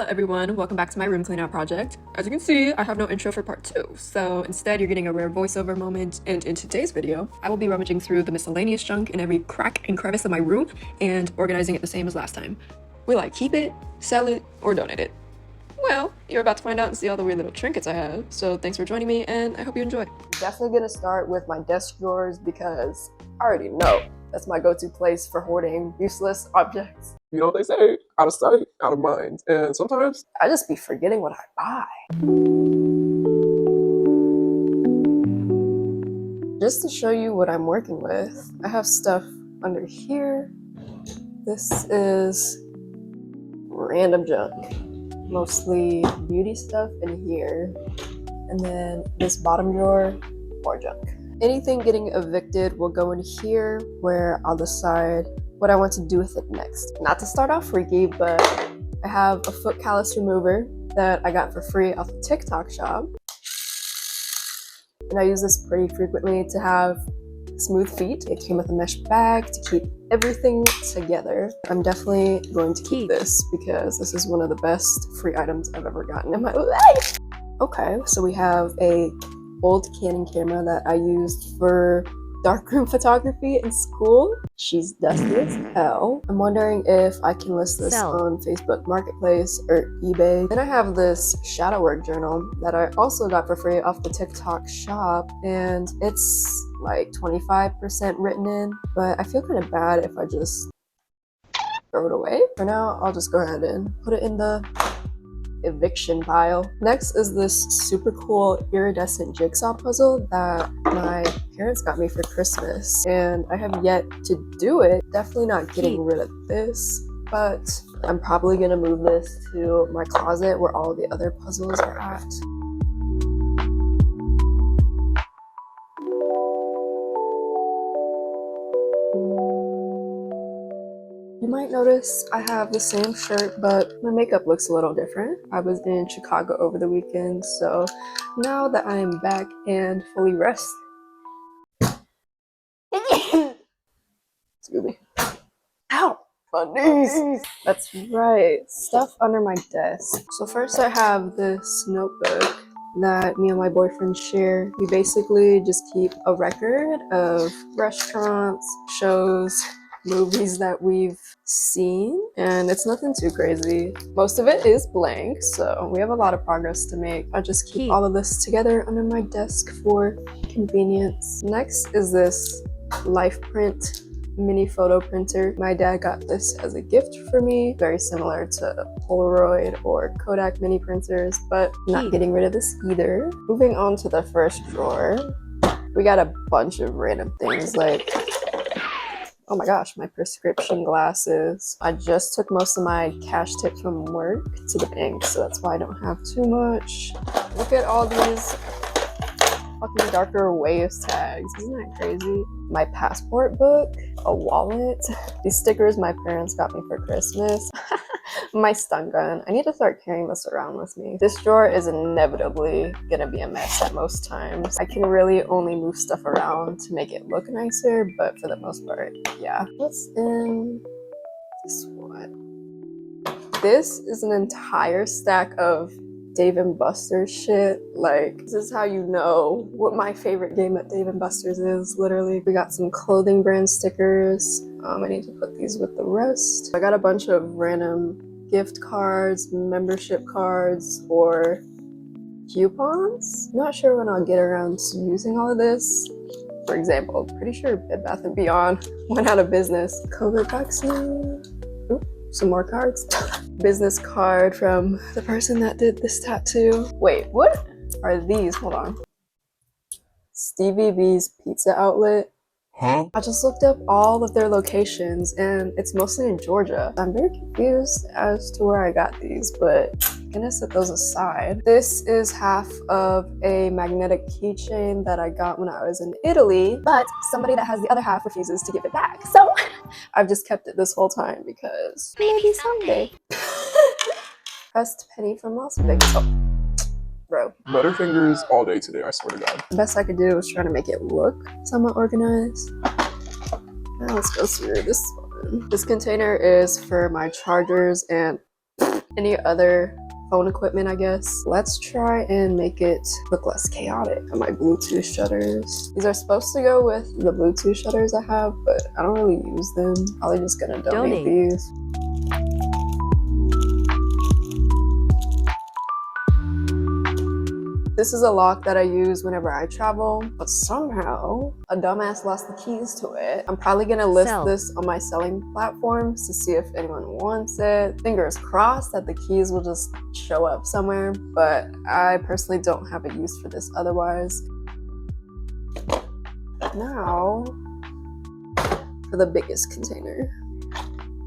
Hello everyone, welcome back to my room cleanout project. As you can see, I have no intro for part 2, so instead you're getting a rare voiceover moment, and in today's video, I will be rummaging through the miscellaneous junk in every crack and crevice of my room and organizing it the same as last time. Will I keep it, sell it, or donate it? Well, you're about to find out and see all the weird little trinkets I have, so thanks for joining me and I hope you enjoy. Definitely gonna start with my desk drawers because I already know that's my go-to place for hoarding useless objects. You know what they say, out of sight, out of mind. And sometimes I just be forgetting what I buy. Just to show you what I'm working with, I have stuff under here. This is random junk, mostly beauty stuff in here. And then this bottom drawer, more junk. Anything getting evicted will go in here where I'll decide what I want to do with it next. Not to start off freaky, but I have a foot callus remover that I got for free off the TikTok shop. And I use this pretty frequently to have smooth feet. It came with a mesh bag to keep everything together. I'm definitely going to keep this because this is one of the best free items I've ever gotten in my life. Okay, so we have a old Canon camera that I used for darkroom photography in school. She's dusty as hell. I'm wondering if I can list this on Facebook Marketplace or eBay. Then I have this shadow work journal that I also got for free off the TikTok shop, and it's like 25% written in, but I feel kind of bad if I just throw it away. For now, I'll just go ahead and put it in the eviction pile. Next is this super cool iridescent jigsaw puzzle that my parents got me for Christmas, and I have yet to do it. Definitely not getting rid of this, but I'm probably gonna move this to my closet where all the other puzzles are at. You might notice I have the same shirt, but my makeup looks a little different. I was in Chicago over the weekend, so now that I am back and fully rested. Excuse me. Ow! My knees! That's right, stuff under my desk. So first I have this notebook that me and my boyfriend share. We basically just keep a record of restaurants, shows, movies that we've seen, and it's nothing too crazy. Most of it is blank, so we have a lot of progress to make. I just keep all of this together under my desk for convenience. Next is this Life Print mini photo printer. My dad got this as a gift for me, very similar to Polaroid or Kodak mini printers, but not getting rid of this either. Moving on to the first drawer, we got a bunch of random things like, oh my gosh, my prescription glasses. I just took most of my cash tips from work to the bank, so that's why I don't have too much. Look at all these fucking darker waves tags. Isn't that crazy? My passport book, a wallet, these stickers my parents got me for Christmas, my stun gun. I need to start carrying this around with me. This drawer is inevitably gonna be a mess at most times. I can really only move stuff around to make it look nicer, but for the most part, yeah. What's in this one? This is an entire stack of Dave & Buster's shit. Like, this is how you know what my favorite game at Dave & Buster's is, literally. We got some clothing brand stickers. I need to put these with the rest. I got a bunch of random gift cards, membership cards, or coupons. Not sure when I'll get around to using all of this. For example, pretty sure Bed Bath & Beyond went out of business. COVID vaccine. Some more cards. Business card from the person that did this tattoo. Wait, what are these? Hold on. Stevie B's Pizza Outlet. Huh? I just looked up all of their locations and it's mostly in Georgia. I'm very confused as to where I got these, but I'm gonna set those aside. This is half of a magnetic keychain that I got when I was in Italy, but somebody that has the other half refuses to give it back. So I've just kept it this whole time because maybe someday. Pressed penny from Las Vegas. Oh, bro. Butterfingers all day today, I swear to God. The best I could do was try to make it look somewhat organized. Now let's go through this one. This container is for my chargers and any other phone equipment, I guess. Let's try and make it look less chaotic. And my Bluetooth shutters. These are supposed to go with the Bluetooth shutters I have, but I don't really use them. Probably just gonna donate these. This is a lock that I use whenever I travel, but somehow a dumbass lost the keys to it. I'm probably gonna list this on my selling platforms to see if anyone wants it. Fingers crossed that the keys will just show up somewhere, but I personally don't have a use for this otherwise. Now, for the biggest container.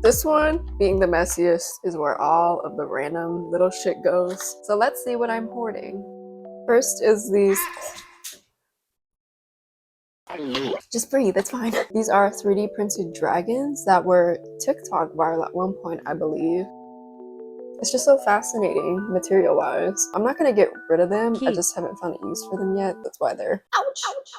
This one, being the messiest, is where all of the random little shit goes. So let's see what I'm hoarding. First is these. Just breathe, it's fine. These are 3D printed dragons that were TikTok viral at one point, I believe. It's just so fascinating material-wise. I'm not gonna get rid of them. I just haven't found a use for them yet. That's why they're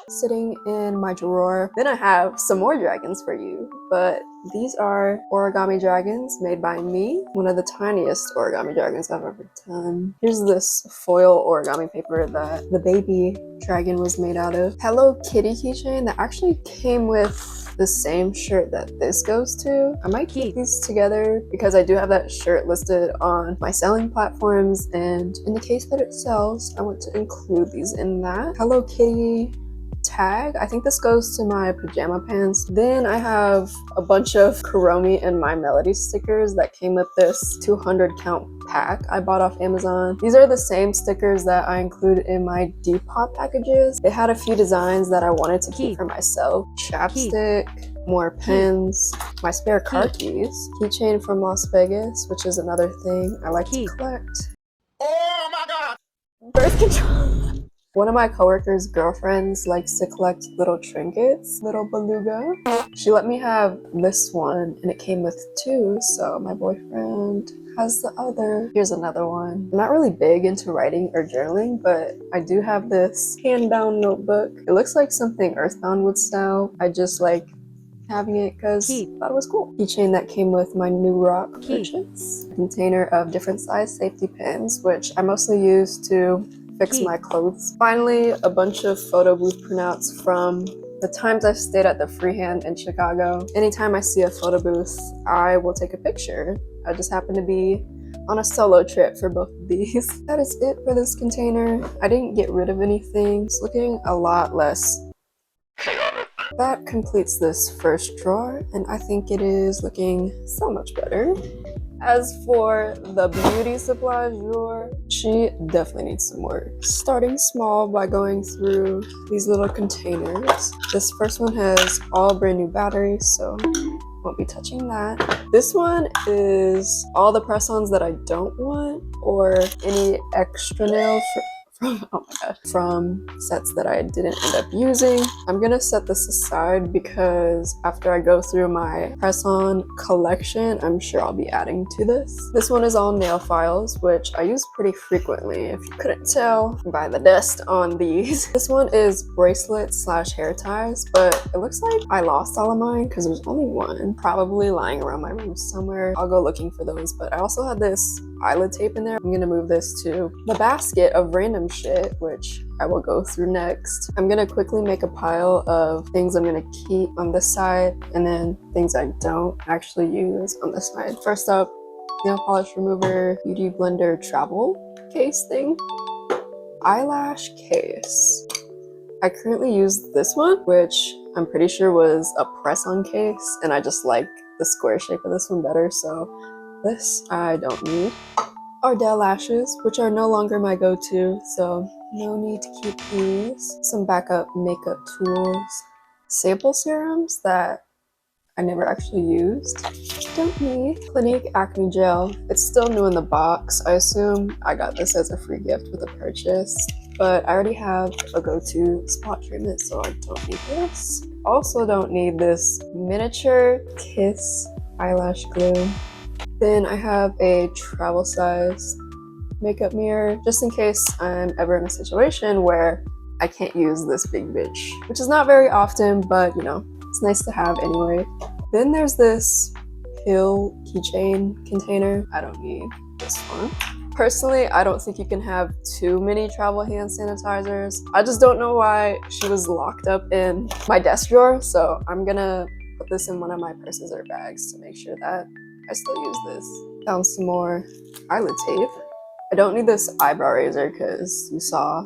sitting in my drawer. Then I have some more dragons for you, but these are origami dragons made by me. One of the tiniest origami dragons I've ever done. Here's this foil origami paper that the baby dragon was made out of. Hello Kitty keychain that actually came with the same shirt that this goes to. I might keep these together because I do have that shirt listed on my selling platforms, and in the case that it sells, I want to include these in that. Hello Kitty tag. I think this goes to my pajama pants. Then I have a bunch of Kuromi and My Melody stickers that came with this 200 count pack I bought off Amazon. These are the same stickers that I include in my Depop packages. They had a few designs that I wanted to keep for myself. Chapstick, more pens, my spare car keys, keychain from Las Vegas, which is another thing I like to collect. Oh my god! Birth control. One of my coworkers' girlfriends likes to collect little trinkets, little beluga. She let me have this one and it came with two, so my boyfriend has the other. Here's another one. I'm not really big into writing or journaling, but I do have this hand-bound notebook. It looks like something Earthbound would style. I just like having it because I thought it was cool. Keychain that came with my new rock purchase. A container of different size safety pins, which I mostly use to fix my clothes. Finally, a bunch of photo booth printouts from the times I've stayed at the Freehand in Chicago. Anytime I see a photo booth, I will take a picture. I just happen to be on a solo trip for both of these. That is it for this container. I didn't get rid of anything. It's looking a lot less. That completes this first drawer, and I think it is looking so much better. As for the beauty supplies drawer, she definitely needs some work. Starting small by going through these little containers. This first one has all brand new batteries, so won't be touching that. This one is all the press-ons that I don't want, or any extra nails from sets that I didn't end up using. I'm gonna set this aside because after I go through my press-on collection, I'm sure I'll be adding to this. This one is all nail files, which I use pretty frequently, if you couldn't tell by the dust on these. This one is bracelets slash hair ties, but it looks like I lost all of mine because there's only one probably lying around my room somewhere. I'll go looking for those, but I also had this eyelid tape in there. I'm gonna move this to the basket of random shit, which I will go through next. I'm gonna quickly make a pile of things I'm gonna keep on this side and then things I don't actually use on this side. First up, nail polish remover, beauty blender travel case thing. Eyelash case. I currently use this one, which I'm pretty sure was a press-on case, and I just like the square shape of this one better, so this I don't need. Ardell lashes, which are no longer my go-to, so no need to keep these. Some backup makeup tools. Sample serums that I never actually used. Don't need. Clinique acne gel. It's still new in the box. I assume I got this as a free gift with a purchase, but I already have a go-to spot treatment, so I don't need this. Also don't need this miniature Kiss eyelash glue. Then I have a travel size makeup mirror, just in case I'm ever in a situation where I can't use this big bitch, which is not very often, but you know, it's nice to have anyway. Then there's this pill keychain container. I don't need this one. Personally, I don't think you can have too many travel hand sanitizers. I just don't know why she was locked up in my desk drawer, so I'm gonna put this in one of my purses or bags to make sure that I still use this. Found some more eyelid tape. I don't need this eyebrow razor because you saw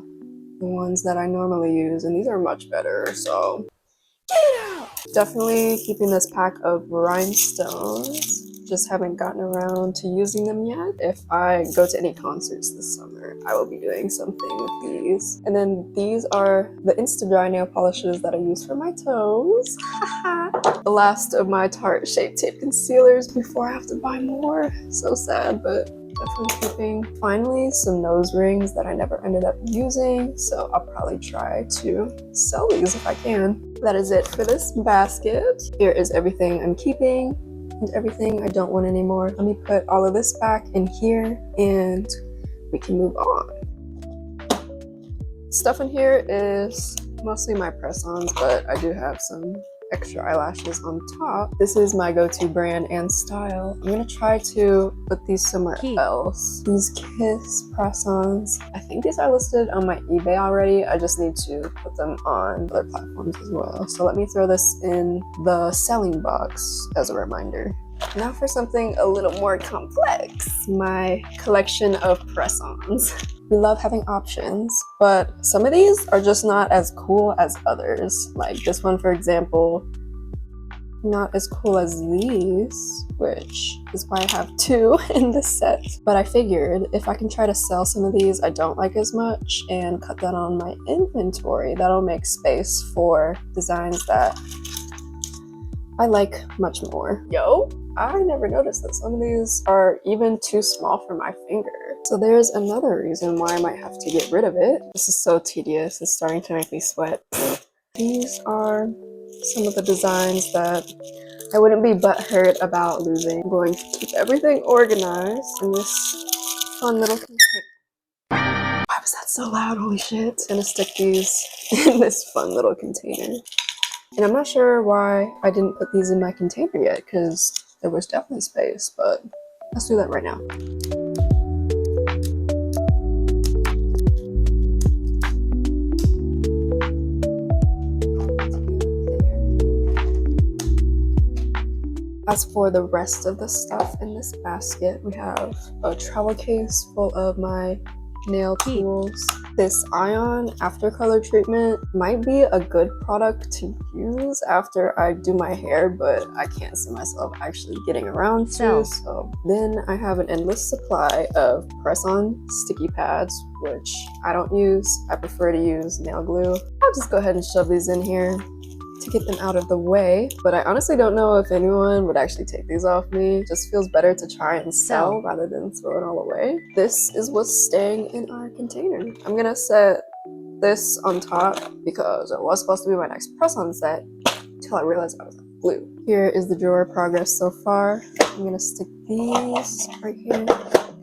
the ones that I normally use, and these are much better, so get it out! Definitely keeping this pack of rhinestones. Just haven't gotten around to using them yet. If I go to any concerts this summer, I will be doing something with these. And then these are the Insta-Dry nail polishes that I use for my toes. The last of my Tarte Shape Tape concealers before I have to buy more. So sad, but definitely keeping. Finally, some nose rings that I never ended up using, so I'll probably try to sell these if I can. That is it for this basket. Here is everything I'm keeping and everything I don't want anymore. Let me put all of this back in here and we can move on. Stuff in here is mostly my press-ons, but I do have some extra eyelashes on top. This is my go-to brand and style. I'm gonna try to put these somewhere else. These Kiss press-ons. I think these are listed on my eBay already. I just need to put them on other platforms as well. So let me throw this in the selling box as a reminder. Now for something a little more complex. My collection of press-ons. We love having options, but some of these are just not as cool as others. Like this one, for example, not as cool as these, which is why I have two in this set. But I figured if I can try to sell some of these I don't like as much and cut that on my inventory, that'll make space for designs that I like much more. Yo, I never noticed that some of these are even too small for my finger. So there's another reason why I might have to get rid of it. This is so tedious, it's starting to make me sweat. These are some of the designs that I wouldn't be butthurt about losing. I'm going to keep everything organized in this fun little container. Why was that so loud? Holy shit. I'm gonna stick these in this fun little container. And I'm not sure why I didn't put these in my container yet, because there was definitely space, but let's do that right now. As for the rest of the stuff in this basket, we have a travel case full of my nail tools. This Ion after color treatment might be a good product to use after I do my hair, but I can't see myself actually getting around to. So then I have an endless supply of press-on sticky pads, which I don't use. I prefer to use nail glue. I'll just go ahead and shove these in here to get them out of the way, but I honestly don't know if anyone would actually take these off me. It just feels better to try and sell rather than throw it all away. This is what's staying in our container. I'm gonna set this on top because it was supposed to be my next press-on set until I realized I was out of glue. Here is the drawer progress so far. I'm gonna stick these right here.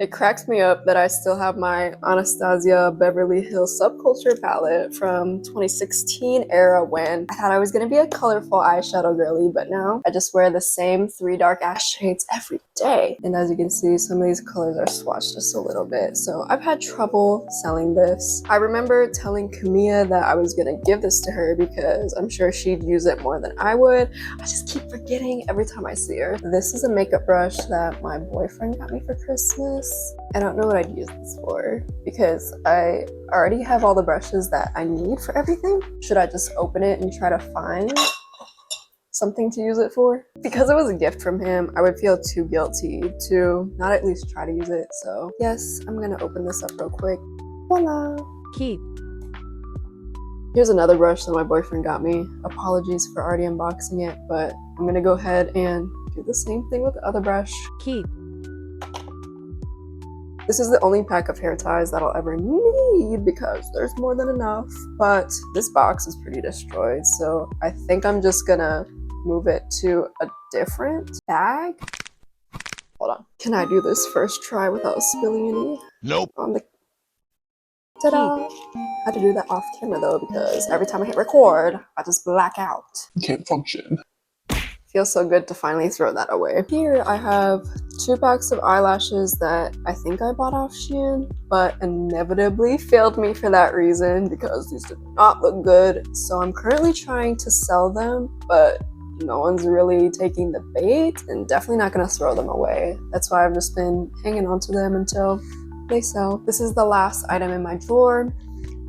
It cracks me up that I still have my Anastasia Beverly Hills Subculture palette from 2016 era when I thought I was gonna be a colorful eyeshadow girly, but now I just wear the same 3 dark ash shades every day. And as you can see, some of these colors are swatched just a little bit, so I've had trouble selling this. I remember telling Camilla that I was gonna give this to her because I'm sure she'd use it more than I would. I just keep forgetting every time I see her. This is a makeup brush that my boyfriend got me for Christmas. I don't know what I'd use this for because I already have all the brushes that I need for everything. Should I just open it and try to find something to use it for? Because it was a gift from him, I would feel too guilty to not at least try to use it. So yes, I'm gonna open this up real quick. Voila! Keep. Here's another brush that my boyfriend got me. Apologies for already unboxing it, but I'm gonna go ahead and do the same thing with the other brush. Keep. This is the only pack of hair ties that I'll ever need because there's more than enough. But this box is pretty destroyed, so I think I'm just gonna move it to a different bag. Hold on. Can I do this first try without spilling any? Nope. On the... Ta-da! I had to do that off camera though because every time I hit record, I just black out. You can't function. Feels so good to finally throw that away. Here I have 2 packs of eyelashes that I think I bought off Shein, but inevitably failed me for that reason because these did not look good. So I'm currently trying to sell them, but no one's really taking the bait and definitely not gonna throw them away. That's why I've just been hanging on to them until they sell. This is the last item in my drawer.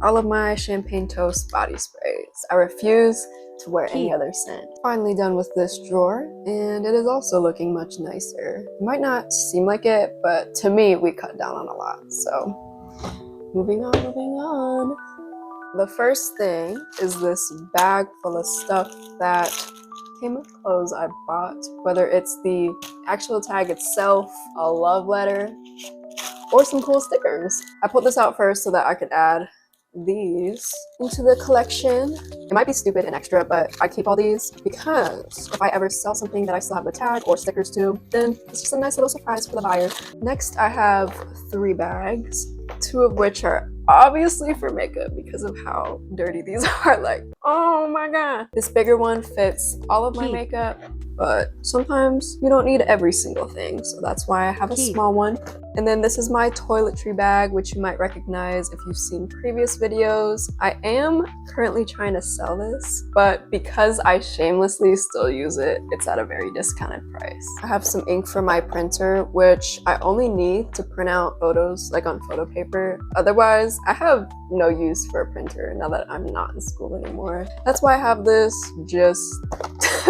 All of my Champagne Toast body sprays. I refuse to wear any other scent. Finally done with this drawer, and it is also looking much nicer. It might not seem like it, but to me, we cut down on a lot. So, moving on. The first thing is this bag full of stuff that came with clothes I bought, whether it's the actual tag itself, a love letter, or some cool stickers. I put this out first so that I could add these into the collection. It might be stupid and extra, but I keep all these because if I ever sell something that I still have the tag or stickers to, then it's just a nice little surprise for the buyer. Next, I have 3 bags, 2 of which are obviously for makeup because of how dirty these are. Like, oh my god. This bigger one fits all of my makeup, but sometimes you don't need every single thing, so that's why I have a small one. And then this is my toiletry bag, which you might recognize if you've seen previous videos. I am currently trying to sell this, but because I shamelessly still use it, it's at a very discounted price. I have some ink for my printer, which I only need to print out photos like on photo paper. Otherwise, I have no use for a printer now that I'm not in school anymore. That's why I have this, just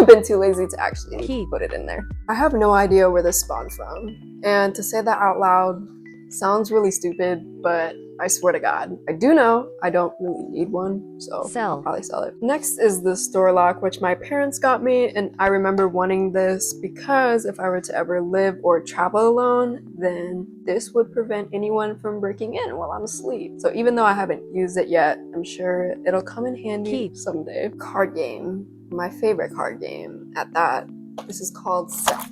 been too lazy to actually put it in there. I have no idea where this spawned from, and to say that out loud sounds really stupid, but I swear to God, I do know I don't really need one, so I'll probably sell it. Next is the store lock, which my parents got me, and I remember wanting this because if I were to ever live or travel alone, then this would prevent anyone from breaking in while I'm asleep. So even though I haven't used it yet, I'm sure it'll come in handy someday. Card game. My favorite card game at that. This is called Set.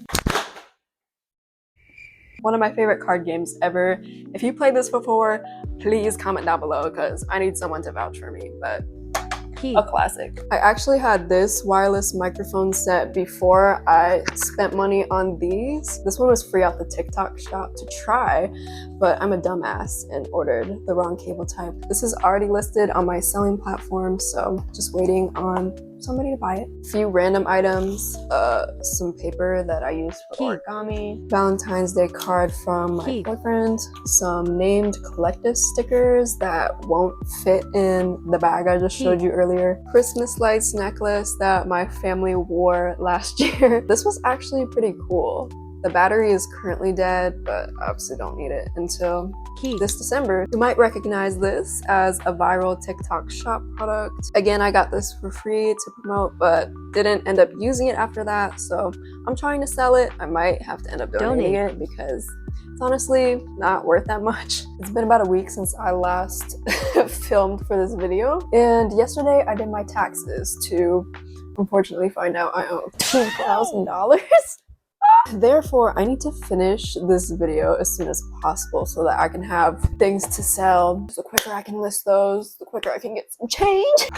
One of my favorite card games ever. If you played this before, please comment down below because I need someone to vouch for me, but a classic. I actually had this wireless microphone set before I spent money on these. This one was free off the TikTok shop to try, but I'm a dumbass and ordered the wrong cable type. This is already listed on my selling platform, so just waiting on somebody to buy it. A few random items, some paper that I use for origami, Valentine's Day card from my boyfriend, some named collective stickers that won't fit in the bag I just showed you earlier, Christmas lights necklace that my family wore last year. This was actually pretty cool. The battery is currently dead, but I obviously don't need it until this December. You might recognize this as a viral TikTok shop product. Again, I got this for free to promote, but didn't end up using it after that, so I'm trying to sell it. I might have to end up donating it because it's honestly not worth that much. It's been about a week since I last filmed for this video, and yesterday I did my taxes to unfortunately find out I owe $2,000. Therefore, I need to finish this video as soon as possible so that I can have things to sell. The quicker I can list those, the quicker I can get some change.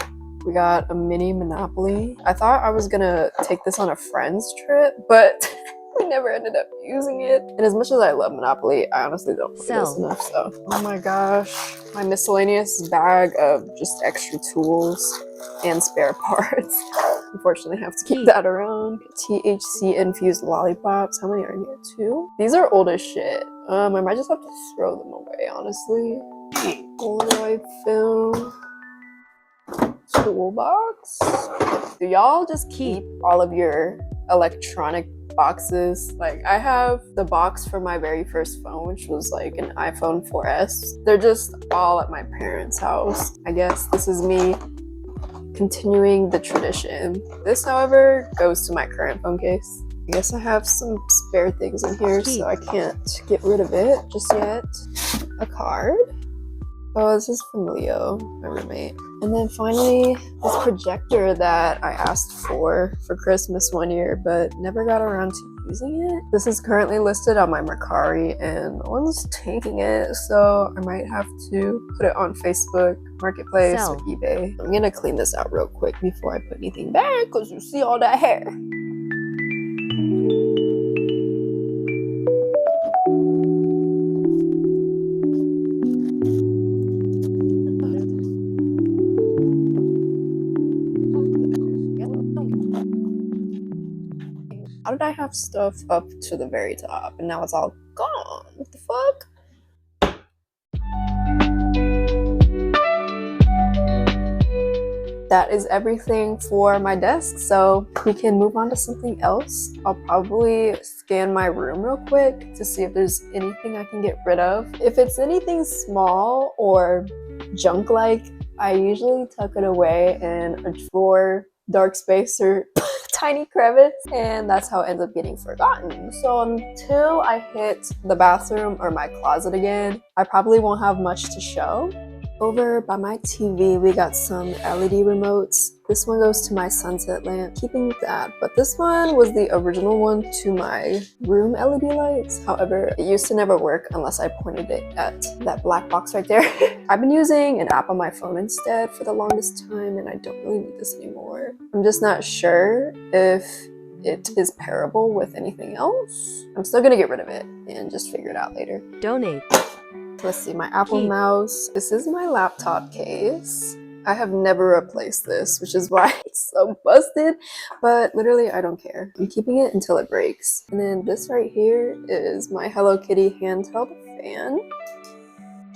We got a mini Monopoly. I thought I was gonna take this on a friend's trip, but we never ended up using it. And as much as I love Monopoly, I honestly don't play this enough, so. Oh my gosh, my miscellaneous bag of just extra tools and spare parts. Unfortunately, I have to keep that around. THC infused lollipops. How many are here? 2? These are old as shit. I might just have to throw them away, honestly. Polaroid film. Toolbox. Do y'all just keep all of your electronic boxes? Like, I have the box for my very first phone, which was like an iPhone 4S. They're just all at my parents' house. I guess this is me continuing the tradition. This, however, goes to my current phone case. I guess I have some spare things in here, so I can't get rid of it just yet. A card. Oh, this is from Leo, my roommate. And then finally, this projector that I asked for Christmas one year, but never got around to using it. This is currently listed on my Mercari, and no one's taking it, so I might have to put it on Facebook Marketplace or eBay. I'm gonna clean this out real quick before I put anything back, because you see all that hair. did I have stuff up to the very top and now it's all gone? What the fuck? That is everything for my desk, so we can move on to something else. I'll probably scan my room real quick to see if there's anything I can get rid of. If it's anything small or junk-like, I usually tuck it away in a drawer, dark space, or tiny crevice, and that's how it ends up getting forgotten. So until I hit the bathroom or my closet again, I probably won't have much to show. Over by my TV, we got some LED remotes. This one goes to my sunset lamp, keeping that, but this one was the original one to my room LED lights. However, it used to never work unless I pointed it at that black box right there. I've been using an app on my phone instead for the longest time, and I don't really need this anymore. I'm just not sure if it is pairable with anything else. I'm still gonna get rid of it and just figure it out later. Donate. Let's see, my Apple mouse. This is my laptop case. I have never replaced this, which is why it's so busted, but literally I don't care. I'm keeping it until it breaks. And then this right here is my Hello Kitty handheld fan.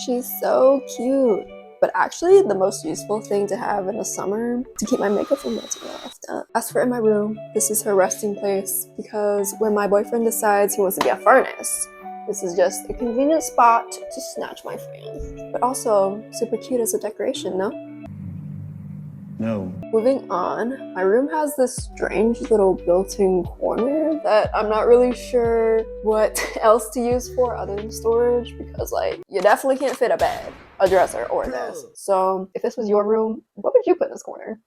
She's so cute. But actually, the most useful thing to have in the summer to keep my makeup from melting off. As for in my room, this is her resting place because when my boyfriend decides he wants to be a furnace, this is just a convenient spot to snatch my fan. But also, super cute as a decoration, no? No. Moving on, my room has this strange little built-in corner that I'm not really sure what else to use for other than storage because, like, you definitely can't fit a bed, a dresser, or a desk. So if this was your room, what would you put in this corner?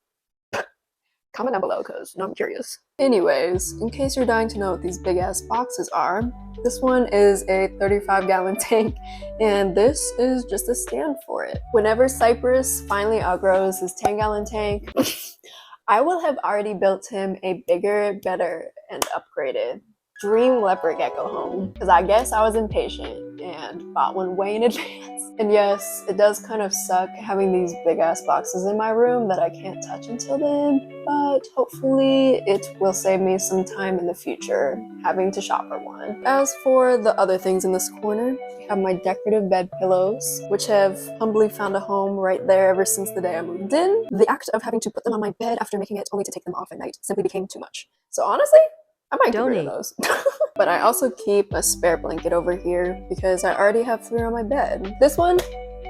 Comment down below because I'm curious. Anyways, in case you're dying to know what these big ass boxes are, this one is a 35-gallon tank and this is just a stand for it. Whenever Cypress finally outgrows his 10-gallon tank, I will have already built him a bigger, better, and upgraded dream leopard gecko home because I guess I was impatient and bought one way in advance. And yes, it does kind of suck having these big ass boxes in my room that I can't touch until then, but hopefully it will save me some time in the future having to shop for one. As for the other things in this corner, I have my decorative bed pillows, which have humbly found a home right there ever since the day I moved in. The act of having to put them on my bed after making it only to take them off at night simply became too much. So honestly, I might get rid of those. But I also keep a spare blanket over here because I already have 3 on my bed. This one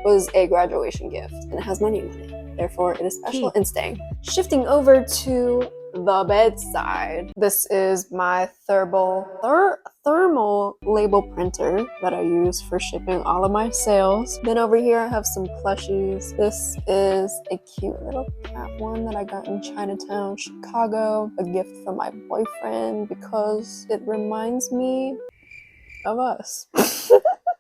was a graduation gift and it has my name on it. Therefore, it is special and staying. Shifting over to the bedside. This is my thermal label printer that I use for shipping all of my sales. Then over here I have some plushies. This is a cute little cat one that I got in Chinatown, Chicago. A gift from my boyfriend because it reminds me of us.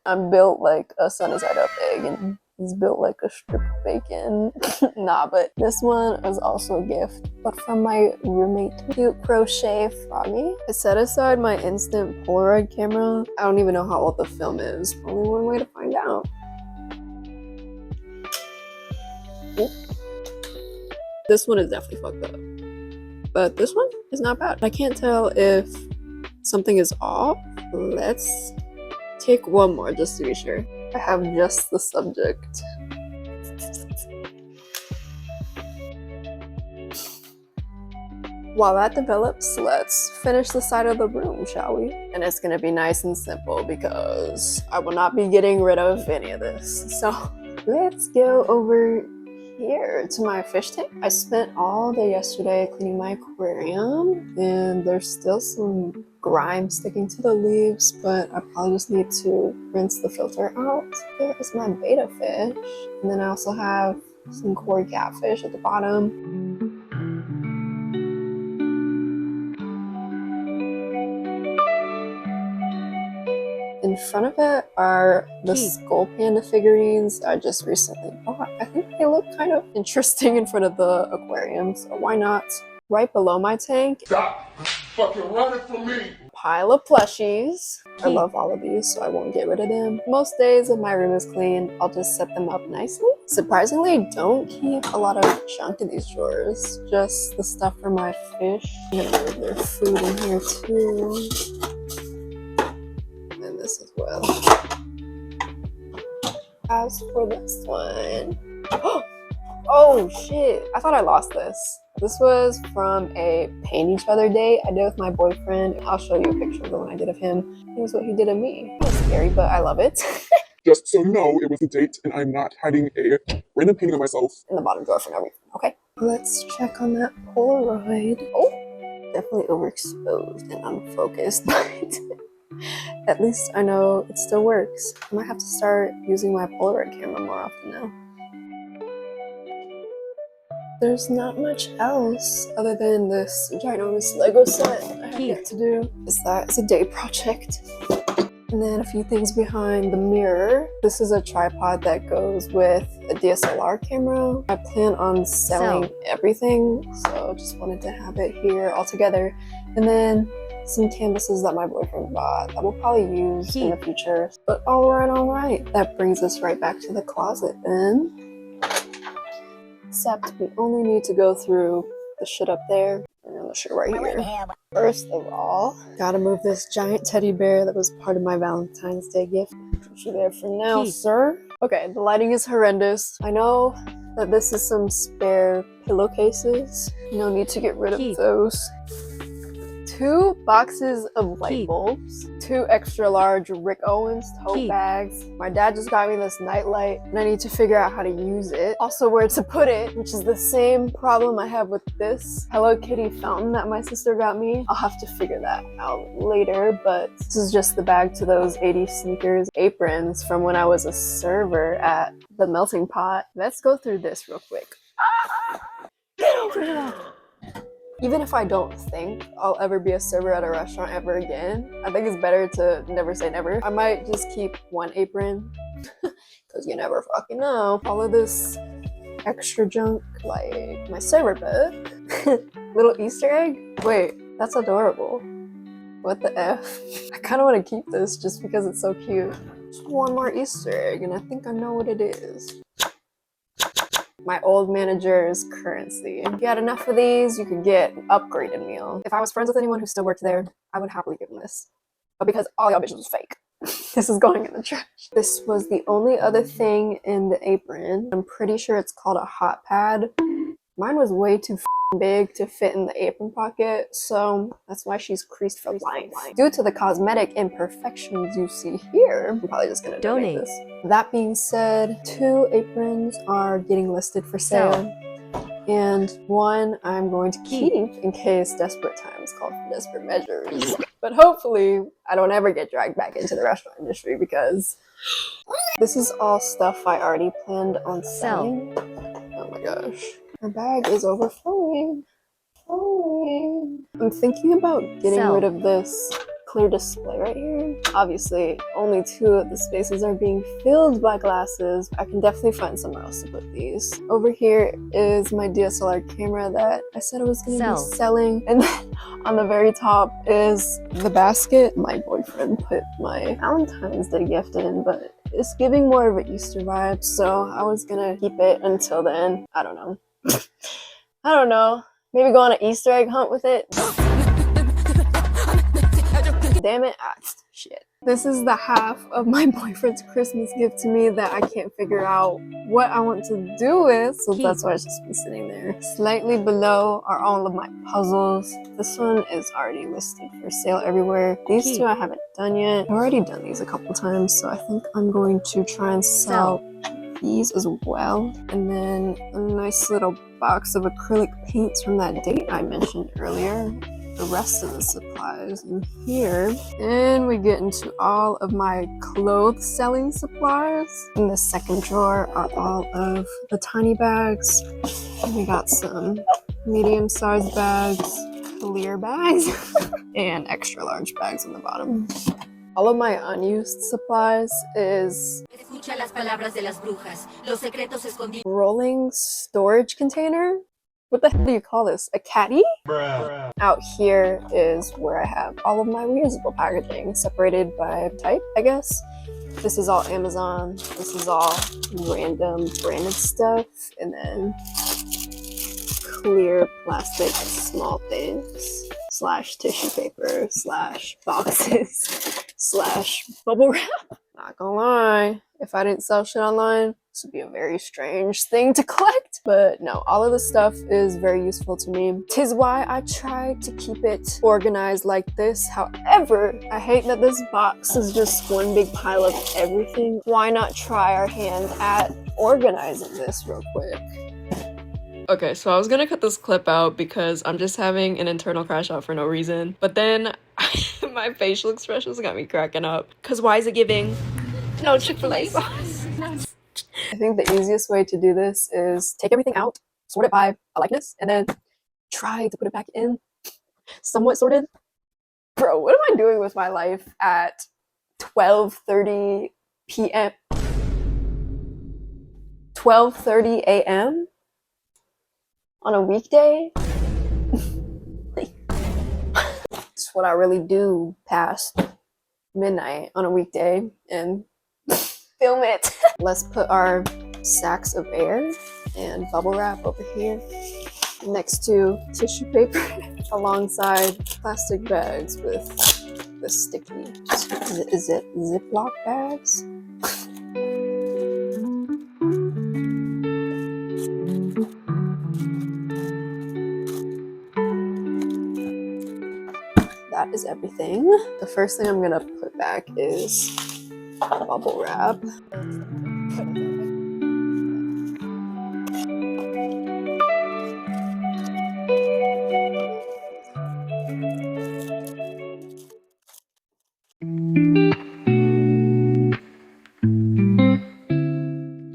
I'm built like a sunny side up egg and he's built like a strip of bacon. Nah, but this one is also a gift, but from my roommate. Cute crochet froggy. I set aside my instant Polaroid camera. I don't even know how old the film is. Only one way to find out. Oop. This one is definitely fucked up, but this one is not bad. I can't tell if something is off. Let's take one more just to be sure. I have just the subject. While that develops, let's finish the side of the room, shall we? And it's gonna be nice and simple because I will not be getting rid of any of this. So let's go over here to my fish tank. I spent all day yesterday cleaning my aquarium and there's still some grime sticking to the leaves, but I probably just need to rinse the filter out. There is my betta fish, and then I also have some koi catfish at the bottom. In front of it are the skull panda figurines I just recently bought. I think they look kind of interesting in front of the aquarium, so why not? Right below my tank, Stop fucking running from me! Pile of plushies. I love all of these, so I won't get rid of them. Most days if my room is clean, I'll just set them up nicely Surprisingly, don't keep a lot of junk in these drawers, just the stuff for my fish. I'm gonna move their food in here too. And this as well. As for this one, oh shit, I thought I lost this. This was from a paint each other date I did with my boyfriend. I'll show you a picture of the one I did of him. Here's what he did of me. It was scary, but I love it. Just so you know, it was a date, and I'm not hiding a random painting of myself in the bottom drawer for no reason, okay? Let's check on that Polaroid. Oh, definitely overexposed and unfocused, but at least I know it still works. I might have to start using my Polaroid camera more often now. There's not much else other than this ginormous Lego set I have yet to do. It's a day project. And then a few things behind the mirror. This is a tripod that goes with a DSLR camera. I plan on selling everything, so just wanted to have it here all together. And then some canvases that my boyfriend bought that we'll probably use in the future. But all right. That brings us right back to the closet then. Except we only need to go through the shit up there and the shit right here. First of all, gotta move this giant teddy bear that was part of my Valentine's Day gift. Put you there for now, sir. Okay, the lighting is horrendous. I know that this is some spare pillowcases. No need to get rid of those. 2 boxes of light bulbs, 2 extra large Rick Owens tote bags. My dad just got me this nightlight and I need to figure out how to use it. Also where to put it, which is the same problem I have with this Hello Kitty fountain that my sister got me. I'll have to figure that out later, but this is just the bag to those 80s sneakers aprons from when I was a server at the Melting Pot. Let's go through this real quick. Get over here! Even if I don't think I'll ever be a server at a restaurant ever again, I think it's better to never say never. I might just keep 1 apron, because you never fucking know. All of this extra junk, like my server book, little Easter egg. Wait, that's adorable. What the F? I kind of want to keep this just because it's so cute. Just 1 more Easter egg, and I think I know what it is. My old manager's currency. If you had enough of these, you could get an upgraded meal. If I was friends with anyone who still worked there, I would happily give them this. But because all y'all bitches was fake, this is going in the trash. This was the only other thing in the apron. I'm pretty sure it's called a hot pad. Mine was way too big to fit in the apron pocket, so that's why she's creased for life. Due to the cosmetic imperfections you see here, I'm probably just gonna donate this. That being said, 2 aprons are getting listed for sale, and 1 I'm going to keep in case desperate times call for desperate measures. But hopefully, I don't ever get dragged back into the restaurant industry because this is all stuff I already planned on selling. Oh my gosh. My bag is overflowing. I'm thinking about getting rid of this clear display right here. Obviously, only 2 of the spaces are being filled by glasses. I can definitely find somewhere else to put these. Over here is my DSLR camera that I said I was going to be selling. And then on the very top is the basket my boyfriend put my Valentine's Day gift in, but it's giving more of an Easter vibe, so I was gonna keep it until then. I don't know. I don't know. Maybe go on an Easter egg hunt with it. Damn it. Shit. This is the half of my boyfriend's Christmas gift to me that I can't figure out what I want to do with, so that's why it's just been sitting there. Slightly below are all of my puzzles. This one is already listed for sale everywhere. These 2 I haven't done yet. I've already done these a couple times, so I think I'm going to try and sell these as well. And then a nice little box of acrylic paints from that date I mentioned earlier. The rest of the supplies in here. And we get into all of my clothes selling supplies. In the second drawer are all of the tiny bags. And we got some medium-sized bags, clear bags, and extra large bags on the bottom. All of my unused supplies is rolling storage container. What the hell do you call this? A caddy? Out here is where I have all of my reusable packaging separated by type, I guess. This is all Amazon. This is all random branded stuff. And then clear plastic small things / tissue paper / boxes / bubble wrap. Not gonna lie, if I didn't sell shit online, this would be a very strange thing to collect. But no, all of this stuff is very useful to me. 'Tis why I try to keep it organized like this. However, I hate that this box is just one big pile of everything. Why not try our hand at organizing this real quick? Okay, so I was gonna cut this clip out because I'm just having an internal crash out for no reason. But then my facial expressions got me cracking up. Cause why is it giving no Chick-fil-A sauce? I think the easiest way to do this is take everything out, sort it by a likeness, and then try to put it back in somewhat sorted. Bro, what am I doing with my life at 12:30 p.m.? 12:30 a.m.? On a weekday? It's what I really do past midnight on a weekday and film it. Let's put our sacks of air and bubble wrap over here next to tissue paper alongside plastic bags with the sticky, is it Ziploc bags? That is everything. The first thing I'm gonna put back is bubble wrap.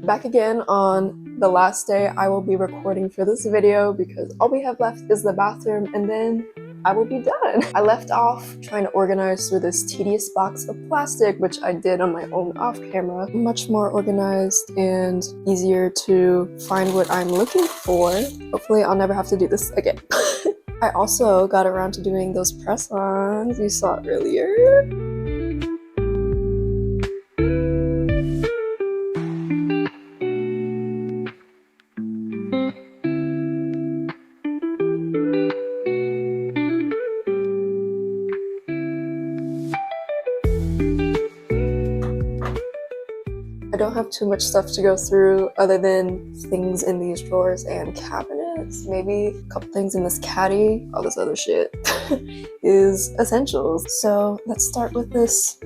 Back again on the last day I will be recording for this video because all we have left is the bathroom and then I will be done. I left off trying to organize through this tedious box of plastic, which I did on my own off camera. Much more organized and easier to find what I'm looking for. Hopefully I'll never have to do this again. I also got around to doing those press-ons you saw earlier. I don't have too much stuff to go through other than things in these drawers and cabinets. Maybe a couple things in this caddy. All this other shit is essentials. So let's start with this.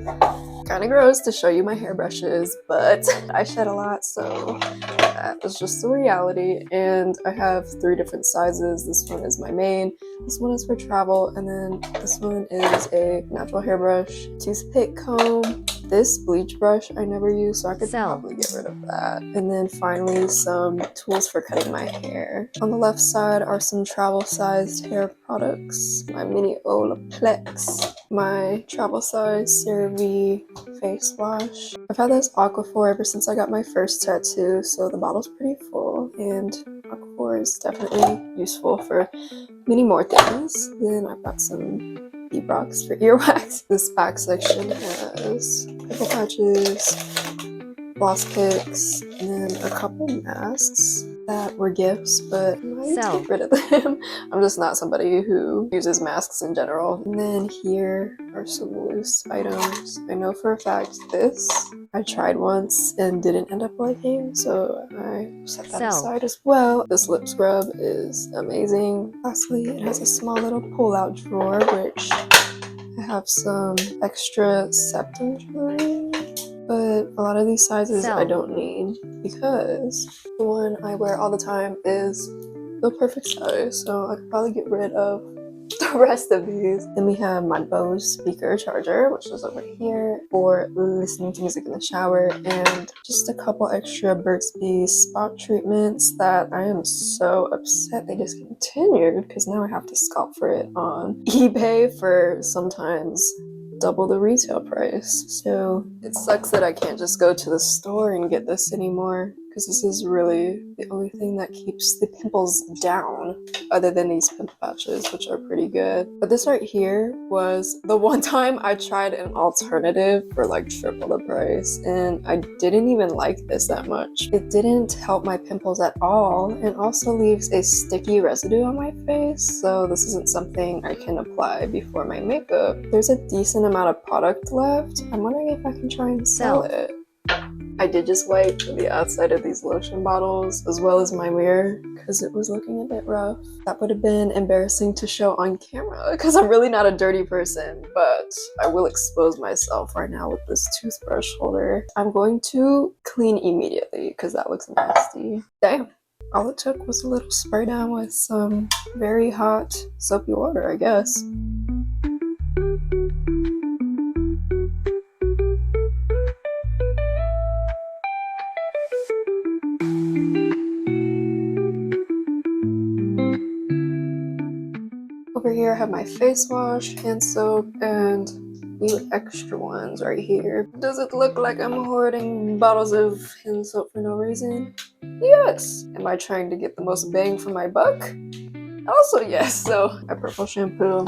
Kind of gross to show you my hairbrushes, but I shed a lot, so that was just the reality. And I have 3 different sizes. This one is my main, this one is for travel, and then this one is a natural hairbrush, toothpick comb, this bleach brush I never use, so I could probably get rid of that. And then finally some tools for cutting my hair. On the left side are some travel-sized hair products. My mini Olaplex, my travel-size CeraVe face wash. I've had this Aquaphor ever since I got my first tattoo, so the bottle's pretty full, and Aquaphor is definitely useful for many more things. Then I've got some Ebrox for earwax. This back section has pimple patches, floss picks, and then a couple masks that were gifts, but I might get rid of them. I'm just not somebody who uses masks in general. And then here are some loose items. I know for a fact this I tried once and didn't end up liking, so I set that aside as well. This lip scrub is amazing. Lastly, it has a small little pull-out drawer, which I have some extra septum jewelry. But a lot of these sizes I don't need because the one I wear all the time is the perfect size, so I could probably get rid of the rest of these. Then we have my Bose speaker charger, which is over here for listening to music in the shower, and just a couple extra Burt's Bees spot treatments that I am so upset they discontinued because now I have to scalp for it on eBay for sometimes double the retail price. So it sucks that I can't just go to the store and get this anymore. because this is really the only thing that keeps the pimples down, other than these pimple patches, which are pretty good. But this right here was the one time I tried an alternative for like triple the price, and I didn't even like this that much. It didn't help my pimples at all, and also leaves a sticky residue on my face, so this isn't something I can apply before my makeup. There's a decent amount of product left. I'm wondering if I can try and sell it. I did just wipe the outside of these lotion bottles as well as my mirror because it was looking a bit rough. That would have been embarrassing to show on camera because I'm really not a dirty person, but I will expose myself right now with this toothbrush holder. I'm going to clean immediately because that looks nasty. Damn. All it took was a little spray down with some very hot soapy water, I guess. Over here I have my face wash, hand soap, and few extra ones right here. Does it look like I'm hoarding bottles of hand soap for no reason? Yes! Am I trying to get the most bang for my buck? Also yes, so my purple shampoo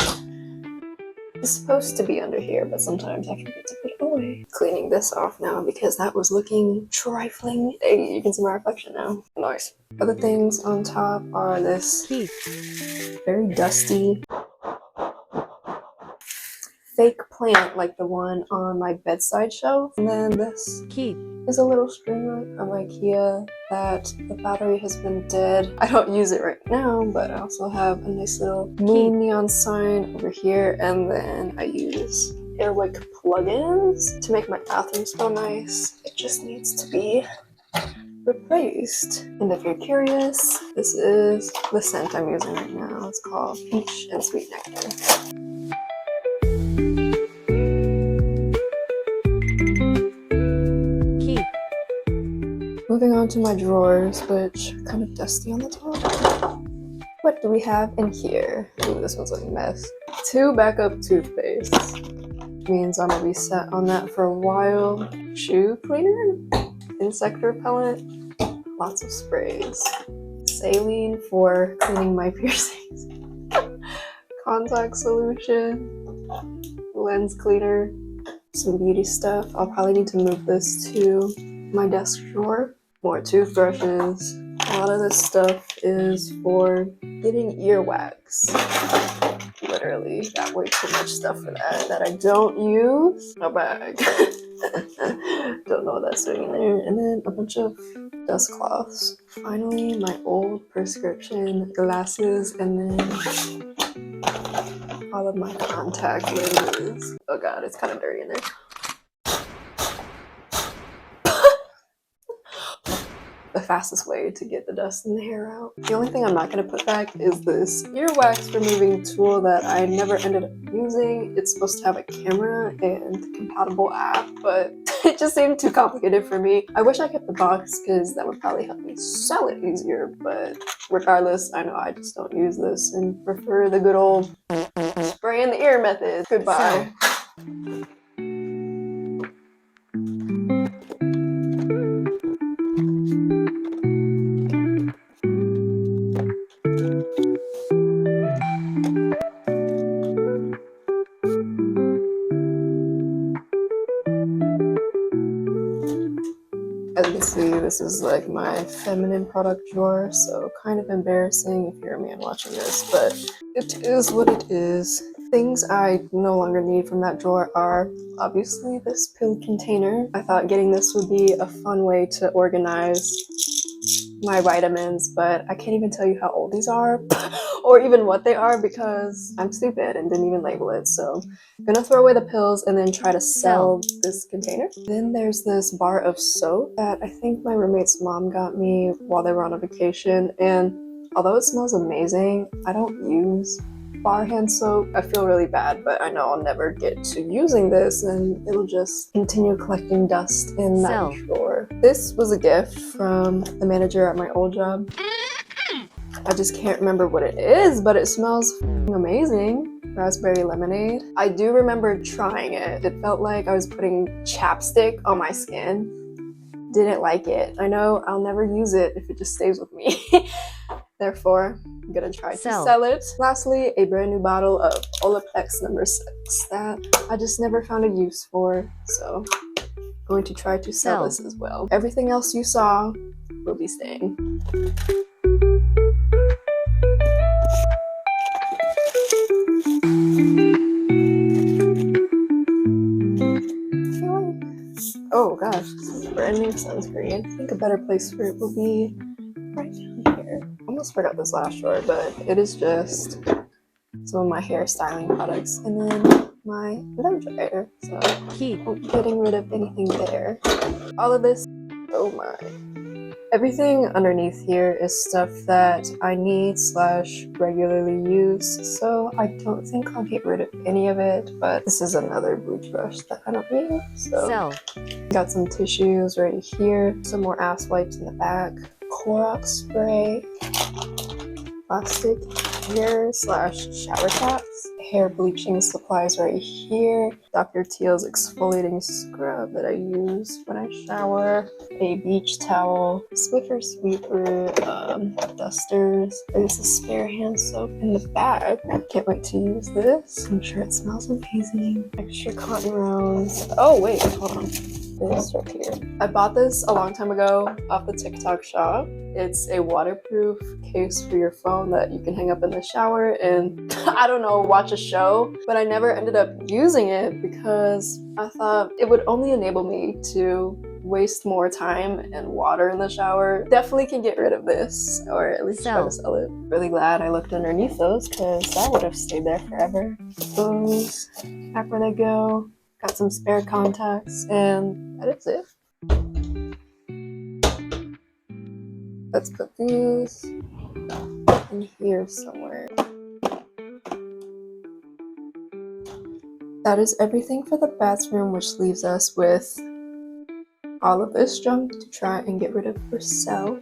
is supposed to be under here, but sometimes I forget to put it away. Cleaning this off now because that was looking trifling. Hey, you can see my reflection now. Nice. Other things on top are this very dusty fake plant like the one on my bedside shelf. And then this is a little string light from IKEA that the battery has been dead. I don't use it right now, but I also have a nice little moon neon sign over here. And then I use Airwick plugins to make my bathroom smell nice. It just needs to be replaced. And if you're curious, this is the scent I'm using right now. It's called Peach and Sweet Nectar. Moving on to my drawers, which are kind of dusty on the top. What do we have in here? Ooh, this one's like a mess. 2 backup toothpastes. Means I'm gonna be set on that for a while. Shoe cleaner, insect repellent, lots of sprays. Saline for cleaning my piercings. Contact solution, lens cleaner, some beauty stuff. I'll probably need to move this to my desk drawer. More toothbrushes. A lot of this stuff is for getting earwax. Literally, got way too much stuff for that I don't use. No bag. Don't know what that's doing in there. And then a bunch of dust cloths. Finally, my old prescription glasses, and then all of my contact lenses. Oh god, it's kind of dirty in there. The fastest way to get the dust and the hair out. The only thing I'm not going to put back is this earwax removing tool that I never ended up using. It's supposed to have a camera and compatible app, but it just seemed too complicated for me. I wish I kept the box because that would probably help me sell it easier, but regardless, I know I just don't use this and prefer the good old spray in the ear method. Goodbye. As you can see, this is like my feminine product drawer, so kind of embarrassing if you're a man watching this, but it is what it is. Things I no longer need from that drawer are obviously this pill container. I thought getting this would be a fun way to organize my vitamins, but I can't even tell you how old these are or even what they are because I'm stupid and didn't even label it. So I'm gonna throw away the pills and then try to sell this container. Then there's this bar of soap that I think my roommate's mom got me while they were on a vacation, and although it smells amazing, I don't use bar hand soap. I feel really bad, but I know I'll never get to using this and it'll just continue collecting dust in that drawer. This was a gift from the manager at my old job. I just can't remember what it is, but it smells amazing. Raspberry lemonade. I do remember trying it. It felt like I was putting chapstick on my skin. didn't like it. I know I'll never use it if it just stays with me. Therefore, I'm gonna try to sell it. Lastly, a brand new bottle of Olaplex number 6 that I just never found a use for, so I'm going to try to sell this as well. Everything else you saw will be staying. Oh gosh, this is brand new sunscreen. I think a better place for it will be right down here. Almost forgot this last drawer, but it is just some of my hair styling products and then my blow dryer. So I'm getting rid of anything there. All of this, oh my. Everything underneath here is stuff that I need / regularly use, so I don't think I'll get rid of any of it, but this is another bleach brush that I don't use, so. Got some tissues right here, some more ass wipes in the back, Clorox spray, plastic hair / shower caps, hair bleaching supplies right here, Dr. Teal's exfoliating scrub that I use when I shower, a beach towel, Swiffer sweeper, dusters. There's a spare hand soap in the bag. Can't wait to use this. I'm sure it smells amazing. Extra cotton rounds. Oh wait, hold on. This right here. I bought this a long time ago off the TikTok shop. It's a waterproof case for your phone that you can hang up in the shower and I don't know, watch a show, but I never ended up using it because I thought it would only enable me to waste more time and water in the shower. Definitely can get rid of this, or at least try to sell it. Really glad I looked underneath those because that would have stayed there forever. Those, back where they go. Got some spare contacts, and that is it. Let's put these in here somewhere. That is everything for the bathroom, which leaves us with all of this junk to try and get rid of or sell.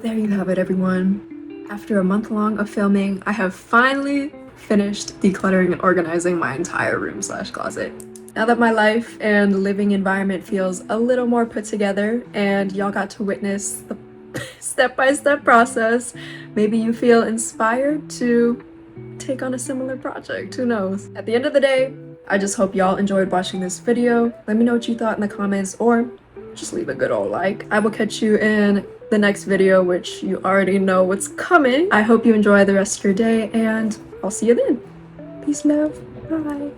There you have it, everyone. After a month long of filming, I have finally finished decluttering and organizing my entire room / closet. Now that my life and living environment feels a little more put together and y'all got to witness the step-by-step process, maybe you feel inspired to take on a similar project, who knows? At the end of the day, I just hope y'all enjoyed watching this video. Let me know what you thought in the comments, or just leave a good old like. I will catch you in the next video, which you already know what's coming. I hope you enjoy the rest of your day, and I'll see you then. Peace, love, bye.